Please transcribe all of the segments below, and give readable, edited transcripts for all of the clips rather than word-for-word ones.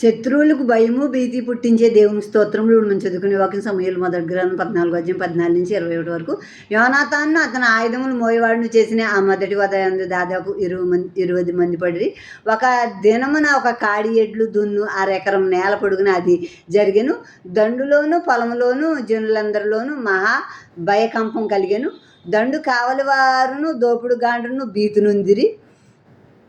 శత్రువులకు భయము, భీతి పుట్టించే దేవుని స్తోత్రములు ఇప్పుడు మనం చదువుకునే వాక్యం సమూయేలు మొదటి గ్రంథం 14 అధ్యాయం 14 నుంచి 21 వరకు. యోనాతాను అతని ఆయుధములు మోయవాడును చేసిన ఆ మొదటి వధ యందు దాదాపు 20 మంది పడిరి. ఒక దినమున ఒక కాడి ఎడ్లు దున్ను అరెకరం నేల పొడుగున అది జరిగెను. దండులోను పొలములోను జనులందరిలోను మహా భయకంపం కలిగెను. దండు కావలి వారును దోపుడు గాండ్రును భీతునుందిరి.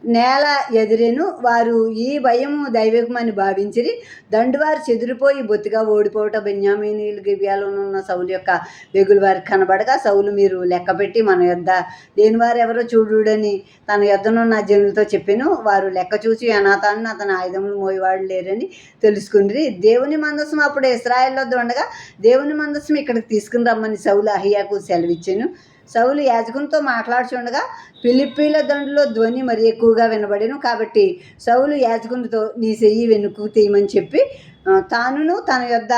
నేల ఎదిరెను. వారు ఈ భయము దైవికమని భావించిరి. దండువారు చెదిరిపోయి బొత్తిగా ఓడిపోవట బెన్యామీనీయులు గిబియాలోనున్న సౌలు యొక్క వెగులు వారికి కనబడగా, సౌలు మీరు లెక్కపెట్టి మన యొద్ద లేనివారు ఎవరో చూడుడని తన యొద్దనున్న జనులతో చెప్పెను. వారు లెక్క చూసి యోనాతానును అతని ఆయుధములు మోయవాడు లేరని తెలుసుకుండ్రి. దేవుని మందసం అప్పుడు ఇశ్రాయేలు వద్ద ఉండగా దేవుని మందసం ఇక్కడికి తీసుకుని రమ్మని సౌలు అహియాకు సెలవిచ్చెను. సౌలు యాజకునితో మాట్లాడుచుండగా ఫిలిప్పీల దండులో ధ్వని మరి ఎక్కువగా వినబడెను. కాబట్టి సౌలు యాజకునితో నీ చెయ్యి వెనుకకు తీయమని చెప్పి తానును తన యొద్ద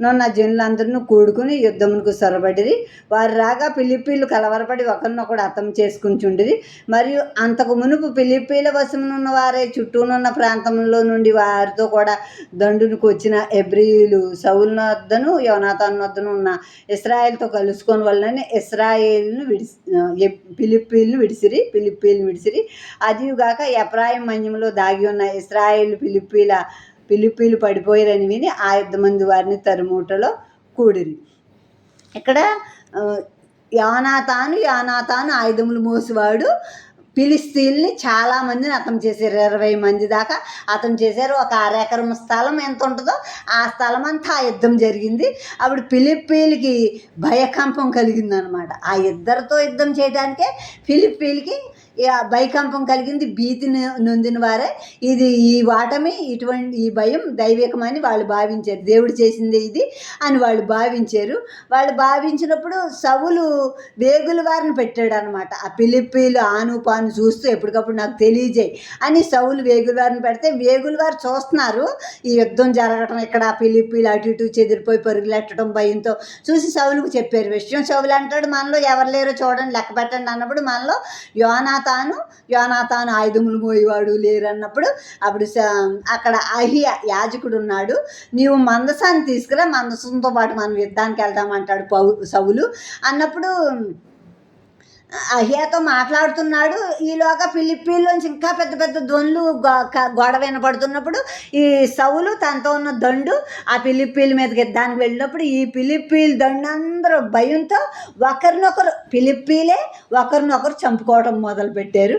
నున్న జనులందరూ కూడుకుని యుద్ధమునకు సొరబడిరి. వారు రాగా ఫిలిప్పీలు కలవరపడి ఒకరినొకడు హతం చేసుకుంటుండిరి. మరియు అంతకు మునుపు ఫిలిప్పీల వశమునున్న వారే చుట్టూనున్న ప్రాంతంలో నుండి వారితో కూడా దండునికి వచ్చిన ఎబ్రీయులు సౌలు వద్దను యోనాతాను వద్దను ఉన్న ఇశ్రాయేలుతో కలుసుకొని వాళ్ళని ఫిలిప్పీలను విడిసిరి. అదియుగాక ఎఫ్రాయిం మన్యములో దాగి ఉన్న ఇశ్రాయేలు ఫిలిప్పీలు పడిపోయారని విని ఆ 5 మంది వారిని తరుముటలో కూడిరి. ఇక్కడ యోనాతాను ఆయుధములు మోసేవాడు. ఫిలిస్తీన్ని చాలామందిని అతం చేశారు. 20 మంది దాకా అతం చేశారు. ఒక అరెకరం స్థలం ఎంత ఉంటుందో ఆ స్థలం అంతా ఆ యుద్ధం జరిగింది. అప్పుడు ఫిలిప్పీలకి భయకంపం కలిగిందనమాట. ఆ ఇద్దరితో యుద్ధం చేయడానికే ఫిలిప్పీలకి భయకంపం కలిగింది. భీతి నొందిన వారే ఈ వాటమి ఈ భయం దైవికమని వాళ్ళు భావించారు. దేవుడు చేసింది ఇది అని వాళ్ళు భావించారు. వాళ్ళు భావించినప్పుడు సౌలు వేగుల వారిని పెట్టాడు అనమాట. ఆ ఫిలిప్పీలు ఆనుపాను చూస్తూ ఎప్పటికప్పుడు నాకు తెలియజేయి అని సౌలు వేగుల వారిని పెడితే వేగుల వారు చూస్తున్నారు ఈ యుద్ధం జరగటం. ఇక్కడ ఫిలిప్పీలు అటు ఇటు చెదిరిపోయి పరుగులెట్టడం భయంతో చూసి సౌలుకు చెప్పారు విషయం. సౌలు అంటాడు మనలో ఎవరు లేరో చూడండి లెక్క పెట్టండి అన్నప్పుడు మనలో యోనాతాను ఆయుధములు మోయేవాడు లేరు అన్నప్పుడు అప్పుడు అక్కడ అహియా యాజకుడు ఉన్నాడు. నీవు మందసాన్ని తీసుకురా, మందసంతో పాటు మనం యుద్ధానికి వెళ్దామంటాడు సౌలు అన్నప్పుడు అహియాతో మాట్లాడుతున్నాడు. ఈలోగా ఫిలిప్పీల్లోంచి ఇంకా పెద్ద పెద్ద ధ్వనులు గొడవ వినపడుతున్నప్పుడు ఈ సౌలు తనతో ఉన్న దండు ఆ ఫిలిప్పీల మీదకి యుద్ధానికి వెళ్ళినప్పుడు ఈ ఫిలిప్పీల దండు అందరూ భయంతో ఒకరినొకరు చంపుకోవడం మొదలుపెట్టారు.